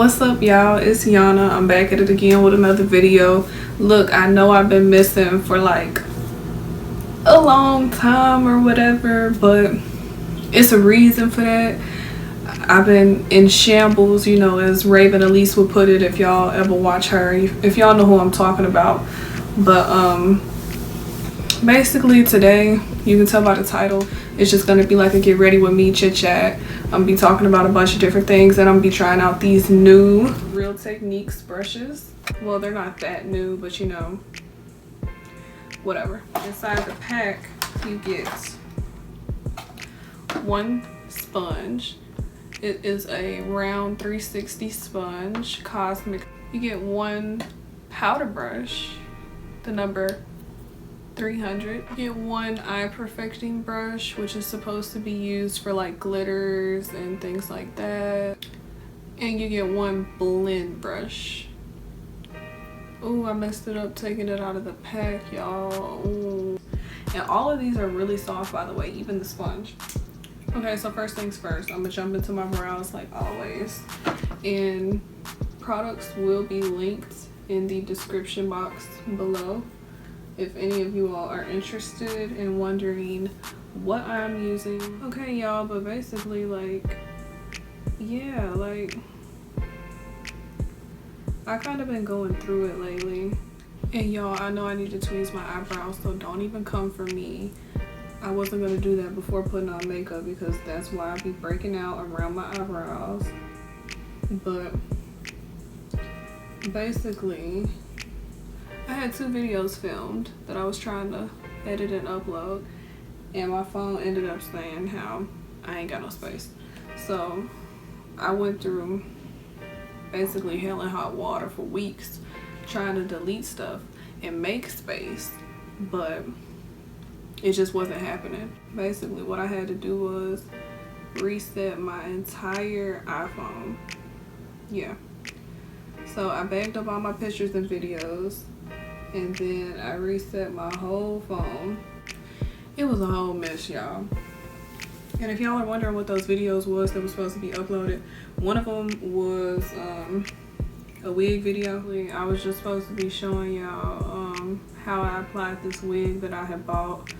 What's up, y'all? It's Yana. I'm back at it again with another video. Look, I know I've been missing for like a long time or whatever, but it's a reason for that. I've been in shambles, you know, as Raven Elise would put it, if y'all ever watch her, if y'all know who I'm talking about. But basically today, you can tell by the title, it's just gonna be like a get ready with me chit chat. I'm gonna be talking about a bunch of different things, and I'm gonna be trying out these new Real Techniques brushes. Well, they're not that new, but you know, whatever. Inside the pack, you get one sponge. It is a round 360 sponge, cosmic. You get one powder brush, the number 300. You get one eye perfecting brush, which is supposed to be used for like glitters and things like that. And you get one blend brush. Oh, I messed it up taking it out of the pack, y'all. And all of these are really soft, by the way, even the sponge. Okay, so first things first, I'm gonna jump into my brows like always. And products will be linked in the description box below if any of you all are interested in wondering what I'm using. Okay, y'all, but basically, like, yeah, like, I kind of been going through it lately. And y'all, I know I need to tweeze my eyebrows, so don't even come for me. I wasn't gonna do that before putting on makeup because that's why I be breaking out around my eyebrows. But basically, I had 2 videos filmed that I was trying to edit and upload, and my phone ended up saying how I ain't got no space. So I went through basically hell and hot water for weeks trying to delete stuff and make space, but it just wasn't happening. Basically what I had to do was reset my entire iPhone. Yeah, so I backed up all my pictures and videos, and then I reset my whole phone. It was a whole mess, y'all. And if y'all are wondering what those videos was that was supposed to be uploaded, one of them was a wig video. I was just supposed to be showing y'all how I applied this wig that I had bought,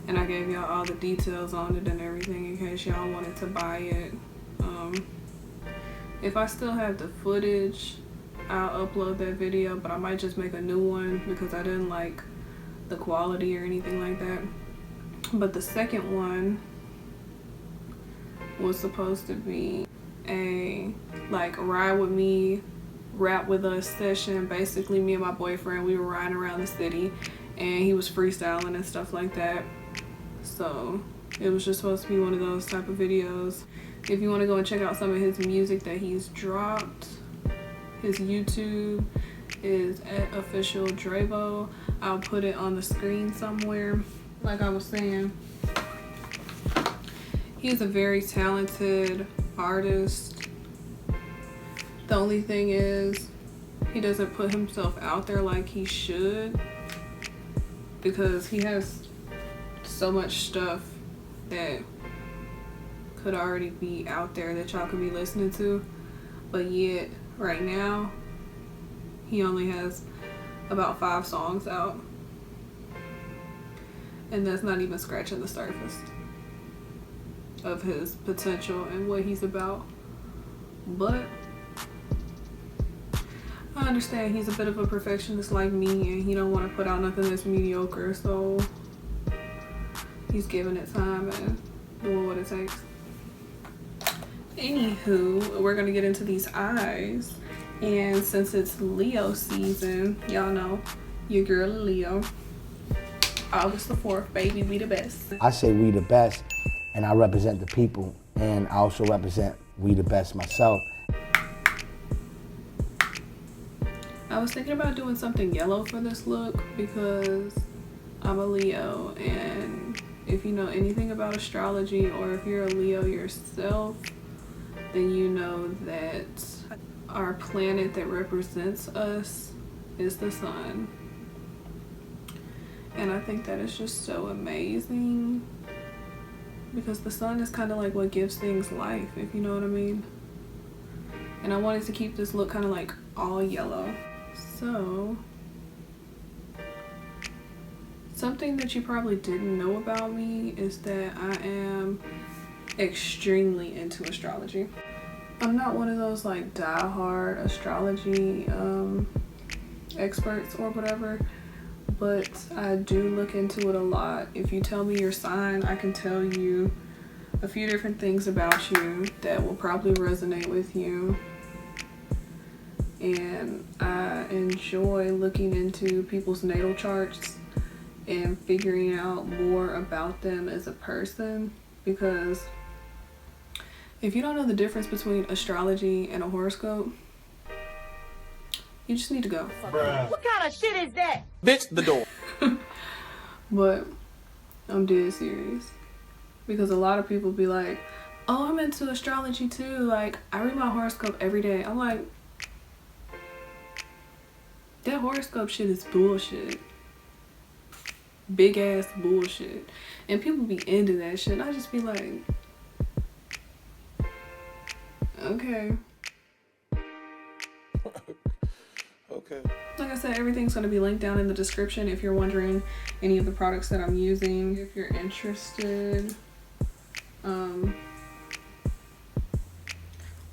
and I gave y'all all the details on it and everything in case y'all wanted to buy it. If I still have the footage, I'll upload that video, but I might just make a new one because I didn't like the quality or anything like that. But the second one was supposed to be a like ride with me, rap with us session. Basically me and my boyfriend, we were riding around the city and he was freestyling and stuff like that. So it was just supposed to be one of those type of videos. If you want to go and check out some of his music that he's dropped, his YouTube is at official Drevo. I'll put it on the screen somewhere. Like I was saying, he's a very talented artist. The only thing is he doesn't put himself out there like he should, because he has so much stuff that could already be out there that y'all could be listening to, but yet right now he only has about 5 songs out, and that's not even scratching the surface of his potential and what he's about. But I understand he's a bit of a perfectionist like me, and he don't want to put out nothing that's mediocre, so he's giving it time and doing what it takes. Anywho, we're gonna get into these eyes, and since it's Leo season, y'all know your girl Leo. August the 4th, baby, we the best. I say we the best, and I represent the people, and I also represent we the best myself. I was thinking about doing something yellow for this look because I'm a Leo, and if you know anything about astrology, or if you're a Leo yourself, then you know that our planet that represents us is the sun. And I think that is just so amazing because the sun is kind of like what gives things life, if you know what I mean. and I wanted to keep this look kind of like all yellow. So something that you probably didn't know about me is that I am extremely into astrology. I'm not one of those like die-hard astrology experts or whatever, but I do look into it a lot. If you tell me your sign, I can tell you a few different things about you that will probably resonate with you. And I enjoy looking into people's natal charts and figuring out more about them as a person, because if you don't know the difference between astrology and a horoscope, you just need to go. Bruh. What kind of shit is that? Bitch, the door. But I'm dead serious, because a lot of people be like, oh, I'm into astrology too, like I read my horoscope every day. I'm like, that horoscope shit is bullshit. Big ass bullshit. And people be into that shit, and I just be like, okay. Okay. Like I said, everything's going to be linked down in the description if you're wondering any of the products that I'm using. If you're interested,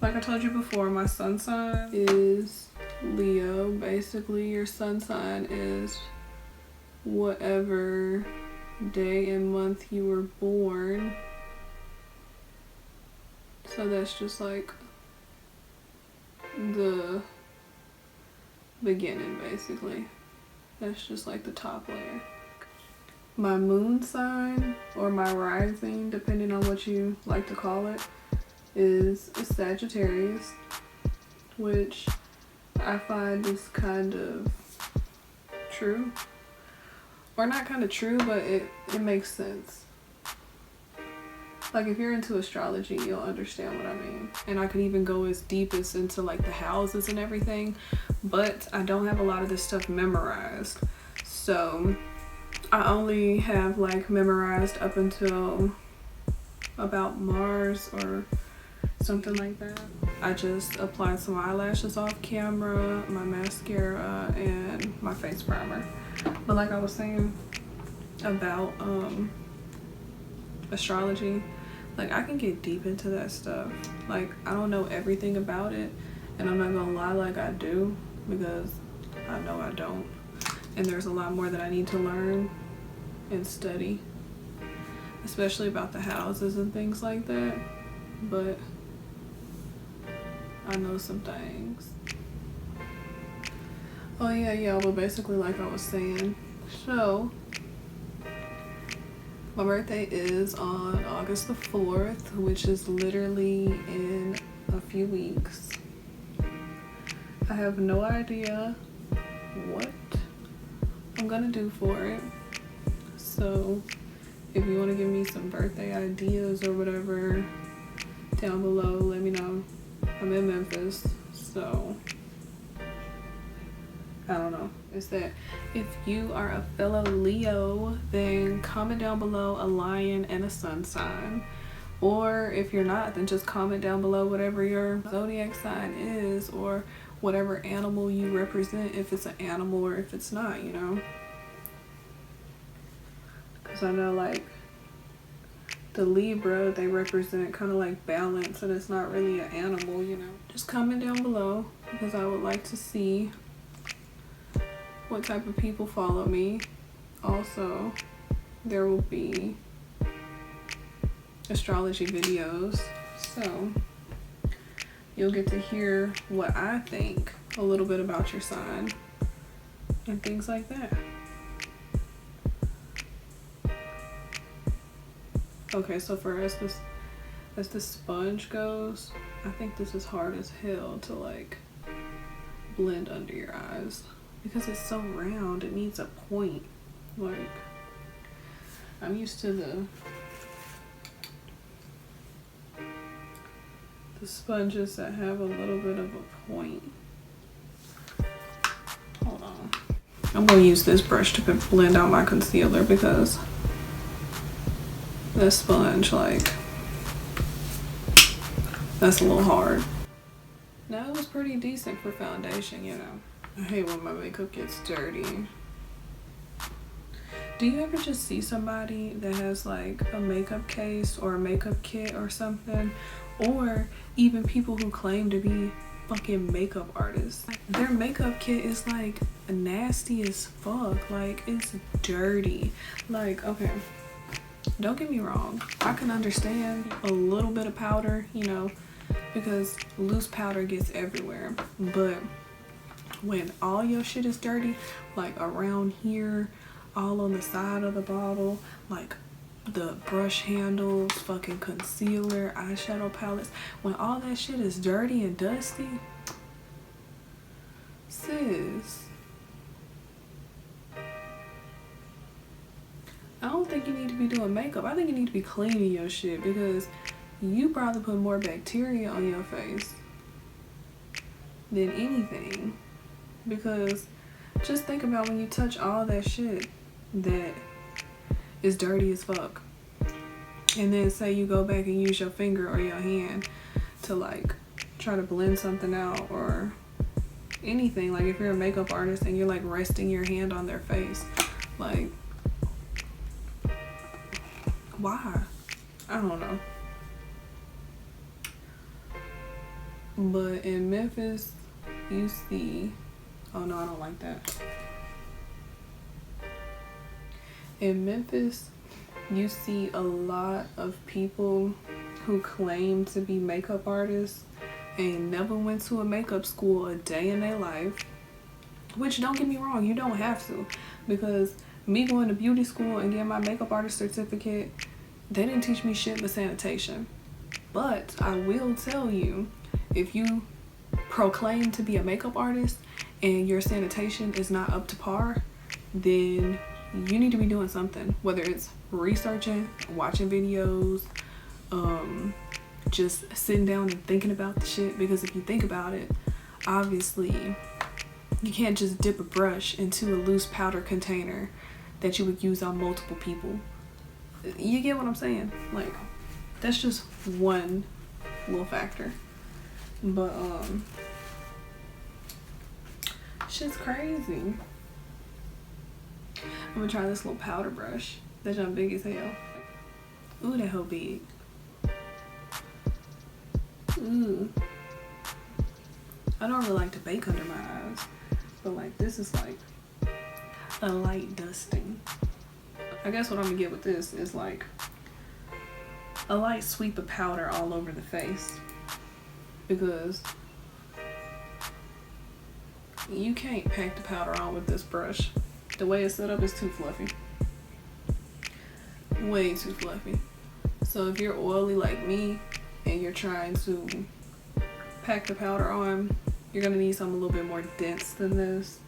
like I told you before, my sun sign is Leo. Basically, your sun sign is whatever day and month you were born. So that's just like the beginning, basically. That's just like the top layer. My moon sign, or my rising, depending on what you like to call it, is a Sagittarius, which I find is kind of true. Or not kind of true, but it makes sense. Like, if you're into astrology, you'll understand what I mean. And I could even go as deep as into like the houses and everything, but I don't have a lot of this stuff memorized. So I only have like memorized up until about Mars or something like that. I just applied some eyelashes off camera, my mascara, and my face primer. But like I was saying about astrology, like I can get deep into that stuff. Like, I don't know everything about it, and I'm not gonna lie like I do, because I know I don't. And there's a lot more that I need to learn and study, especially about the houses and things like that. But I know some things. Oh yeah, but basically like I was saying, so my birthday is on August the 4th, which is literally in a few weeks. I have no idea what I'm gonna do for it. So if you want to give me some birthday ideas or whatever down below, let me know. I'm in Memphis, so I don't know. Is that if you are a fellow Leo, then comment down below a lion and a sun sign. Or if you're not, then just comment down below whatever your zodiac sign is, or whatever animal you represent, if it's an animal or if it's not, you know. Because I know like the Libra, they represent kind of like balance, and it's not really an animal, you know. Just comment down below, because I would like to see what type of people follow me. Also, there will be astrology videos, so you'll get to hear what I think a little bit about your sign and things like that. Okay, so for as the sponge goes, I think this is hard as hell to like blend under your eyes, because it's so round. It needs a point. Like, I'm used to the sponges that have a little bit of a point. Hold on. I'm gonna use this brush to blend out my concealer, because this sponge, like, that's a little hard. No, it was pretty decent for foundation, you know. I hate when my makeup gets dirty. Do you ever just see somebody that has like a makeup case or a makeup kit or something? Or even people who claim to be fucking makeup artists. Their makeup kit is like nasty as fuck. Like, it's dirty. Like, okay, don't get me wrong. I can understand a little bit of powder, you know, because loose powder gets everywhere. But when all your shit is dirty, like around here, all on the side of the bottle, like the brush handles, fucking concealer, eyeshadow palettes, when all that shit is dirty and dusty, sis, I don't think you need to be doing makeup. I think you need to be cleaning your shit, because you probably put more bacteria on your face than anything. Because just think about when you touch all that shit that is dirty as fuck, and then say you go back and use your finger or your hand to like try to blend something out or anything. Like if you're a makeup artist and you're like resting your hand on their face, like, why? I don't know. But in Memphis, you see, oh no, I don't like that. In Memphis, you see a lot of people who claim to be makeup artists and never went to a makeup school a day in their life. Which, don't get me wrong, you don't have to. Because me going to beauty school and getting my makeup artist certificate, they didn't teach me shit but sanitation. But I will tell you, if you proclaim to be a makeup artist and your sanitation is not up to par, then you need to be doing something, whether it's researching, watching videos, just sitting down and thinking about the shit. Because if you think about it, obviously you can't just dip a brush into a loose powder container that you would use on multiple people. You get what I'm saying? Like, that's just one little factor. But shit's crazy. I'm gonna try this little powder brush. That jump big as hell. Ooh, that hoe big. Ooh. I don't really like to bake under my eyes, but like this is like a light dusting. I guess what I'm gonna get with this is like a light sweep of powder all over the face, because you can't pack the powder on with this brush. The way it's set up is too fluffy. Way too fluffy. So if you're oily like me and you're trying to pack the powder on, you're gonna need something a little bit more dense than this,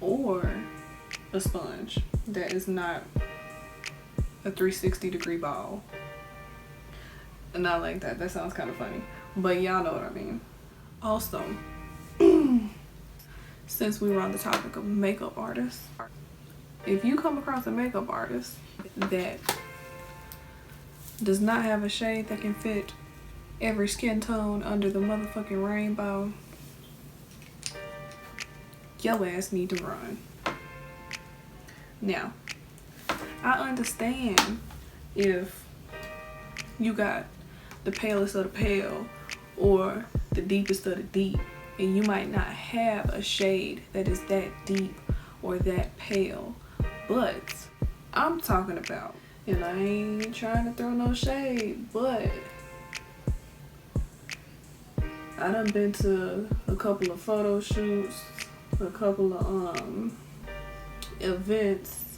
or a sponge that is not a 360-degree ball. Not like that. That sounds kind of funny, but y'all know what I mean. Also, since we were on the topic of makeup artists, if you come across a makeup artist that does not have a shade that can fit every skin tone under the motherfucking rainbow, your ass need to run. Now, I understand if you got the palest of the pale or the deepest of the deep, and you might not have a shade that is that deep or that pale, but I'm talking about, and I ain't trying to throw no shade, but I done been to a couple of photo shoots, a couple of events,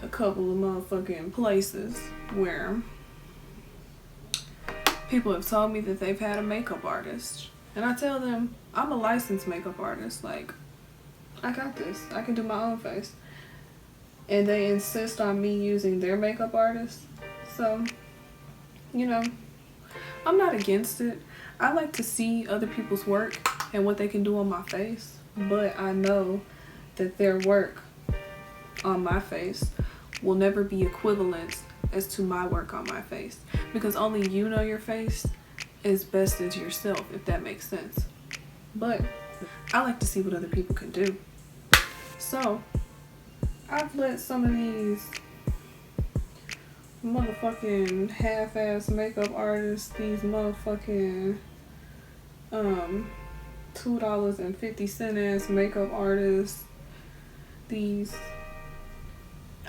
a couple of motherfucking places where people have told me that they've had a makeup artist, and I tell them I'm a licensed makeup artist. Like, I got this. I can do my own face. And they insist on me using their makeup artist. So, you know, I'm not against it. I like to see other people's work and what they can do on my face, but I know that their work on my face will never be equivalent as to my work on my face, because only you know your face as best as yourself, if that makes sense. But I like to see what other people can do. So I've let some of these motherfucking half-ass makeup artists, these motherfucking $2.50 ass makeup artists, these,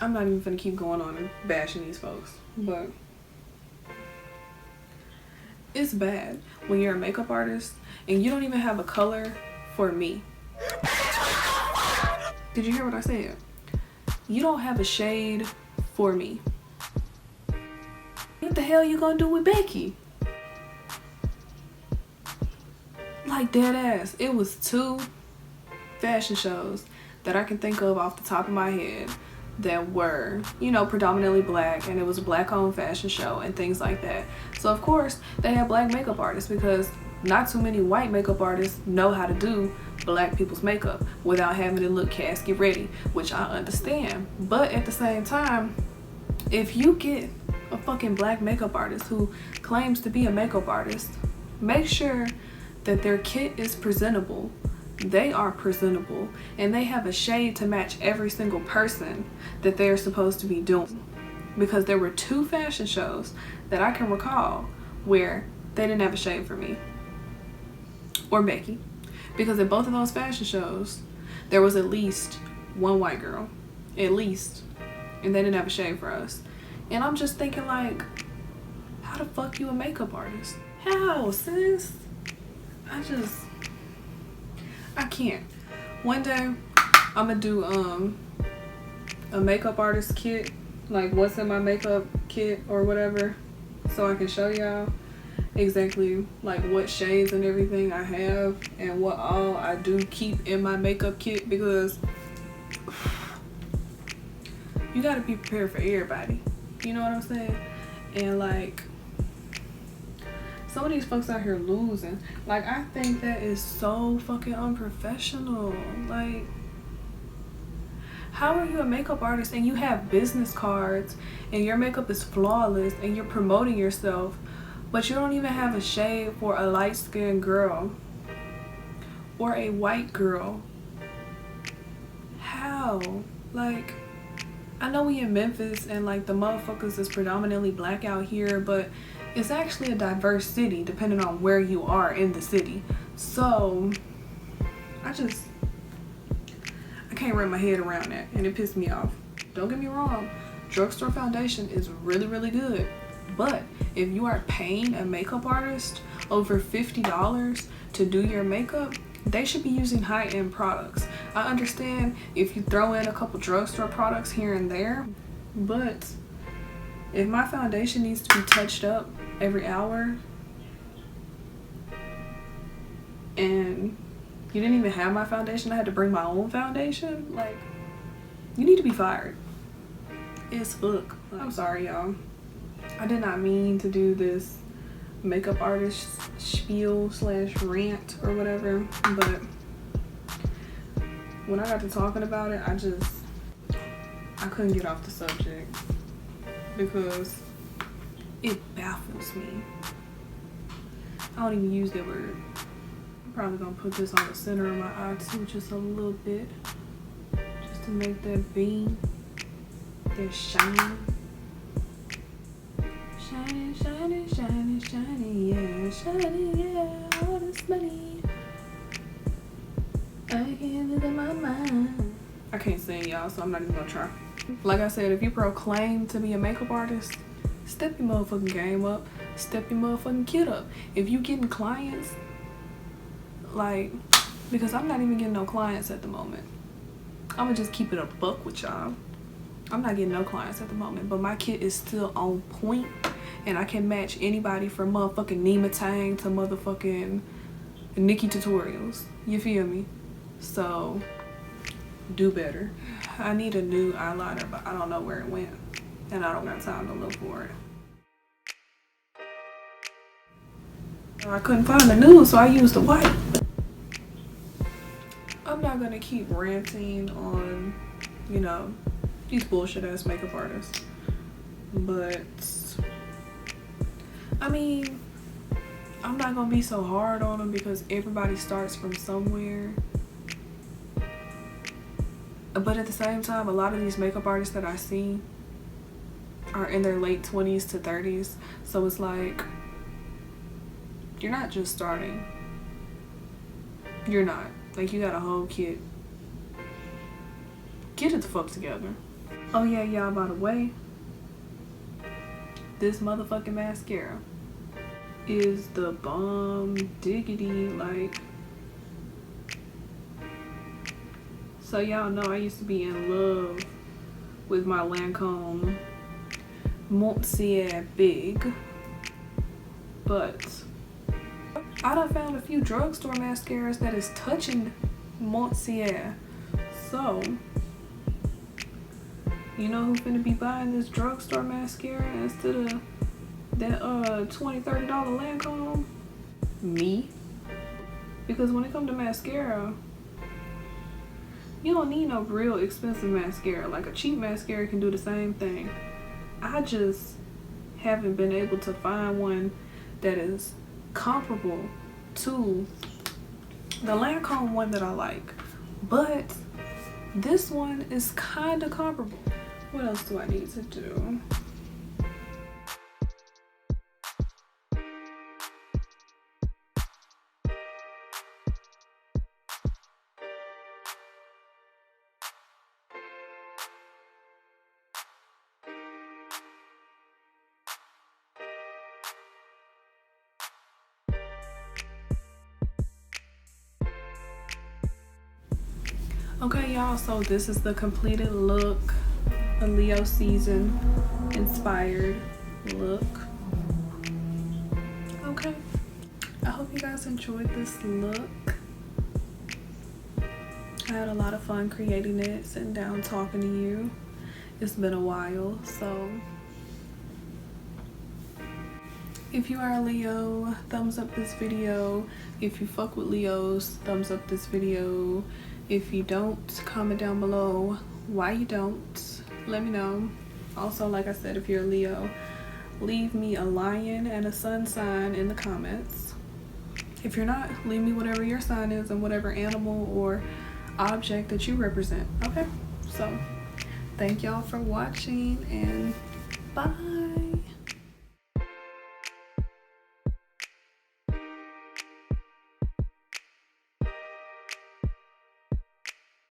I'm not even gonna keep going on and bashing these folks, but it's bad when you're a makeup artist and you don't even have a color for me. Did you hear what I said? You don't have a shade for me. What the hell you gonna do with Becky? Like, dead ass. It was 2 fashion shows that I can think of off the top of my head that were, you know, predominantly black, and it was a black-owned fashion show and things like that. So of course they had black makeup artists, because not too many white makeup artists know how to do black people's makeup without having to look casket ready, which I understand. But at the same time, if you get a fucking black makeup artist who claims to be a makeup artist, make sure that their kit is presentable. They are presentable, and they have a shade to match every single person that they're supposed to be doing. Because there were 2 fashion shows that I can recall where they didn't have a shade for me or Becky, because at both of those fashion shows there was at least 1 white girl, at least, and they didn't have a shade for us. And I'm just thinking, like, how the fuck you a makeup artist? How, sis? I can't. One day I'm gonna do a makeup artist kit, like what's in my makeup kit or whatever, so I can show y'all exactly like what shades and everything I have and what all I do keep in my makeup kit, because you gotta be prepared for everybody, you know what I'm saying? And like, some of these folks out here losing. Like, I think that is so fucking unprofessional. Like, how are you a makeup artist and you have business cards and your makeup is flawless and you're promoting yourself, but you don't even have a shade for a light-skinned girl or a white girl? How? Like, I know we in Memphis and like the motherfuckers is predominantly black out here, but it's actually a diverse city depending on where you are in the city. So I can't wrap my head around that, and it pissed me off. Don't get me wrong, drugstore foundation is really, really good, but if you are paying a makeup artist over $50 to do your makeup, they should be using high-end products. I understand if you throw in a couple drugstore products here and there, but if my foundation needs to be touched up every hour and you didn't even have my foundation, I had to bring my own foundation, like, you need to be fired. It's fuck. I'm sorry, y'all. I did not mean to do this makeup artist spiel / rant or whatever, but when I got to talking about it, I couldn't get off the subject because it baffles me. I don't even use that word. I'm probably gonna put this on the center of my eye too, just a little bit, just to make that beam, that shine. Shining, shining, shining, shining, yeah, shining, yeah, all this money. I can't look at my mind. I can't sing, y'all, so I'm not even gonna try. Like I said, if you proclaim to be a makeup artist, step your motherfucking game up, step your motherfucking kit up. If you getting clients, like, because I'm not even getting no clients at the moment. I'm gonna just keep it a buck with y'all. I'm not getting no clients at the moment, but my kit is still on point, and I can match anybody from motherfucking Nima Tang to motherfucking Nikki Tutorials. You feel me? So, do better. I need a new eyeliner, but I don't know where it went, and I don't got time to look for it. I couldn't find the nude, so I used the white. I'm not gonna keep ranting on, you know, these bullshit ass makeup artists, but I mean, I'm not gonna be so hard on them because everybody starts from somewhere. But at the same time, a lot of these makeup artists that I see are in their late 20s to 30s. So it's like, you're not just starting. You're not. Like, you got a whole kit. Get it the fuck together. Oh yeah, y'all, by the way, this motherfucking mascara is the bomb diggity, like. So y'all know I used to be in love with my Lancome MUA Big, but I done found a few drugstore mascaras that is touching MUA. So, you know who finna be buying this drugstore mascara instead of that $20-$30 Lancome? Me. Because when it comes to mascara, you don't need no real expensive mascara. Like, a cheap mascara can do the same thing. I just haven't been able to find one that is comparable to the Lancome one that I like. But this one is kind of comparable. What else do I need to do? Okay, y'all, so this is the completed look, a Leo season inspired look. Okay, I hope you guys enjoyed this look. I had a lot of fun creating it, sitting down talking to you. It's been a while, so if you are a Leo, thumbs up this video. If you fuck with Leos, thumbs up this video. If you don't, comment down below why you don't. Let me know. Also, like I said, if you're a Leo, leave me a lion and a sun sign in the comments. If you're not, leave me whatever your sign is and whatever animal or object that you represent. Okay? So, thank y'all for watching, and bye.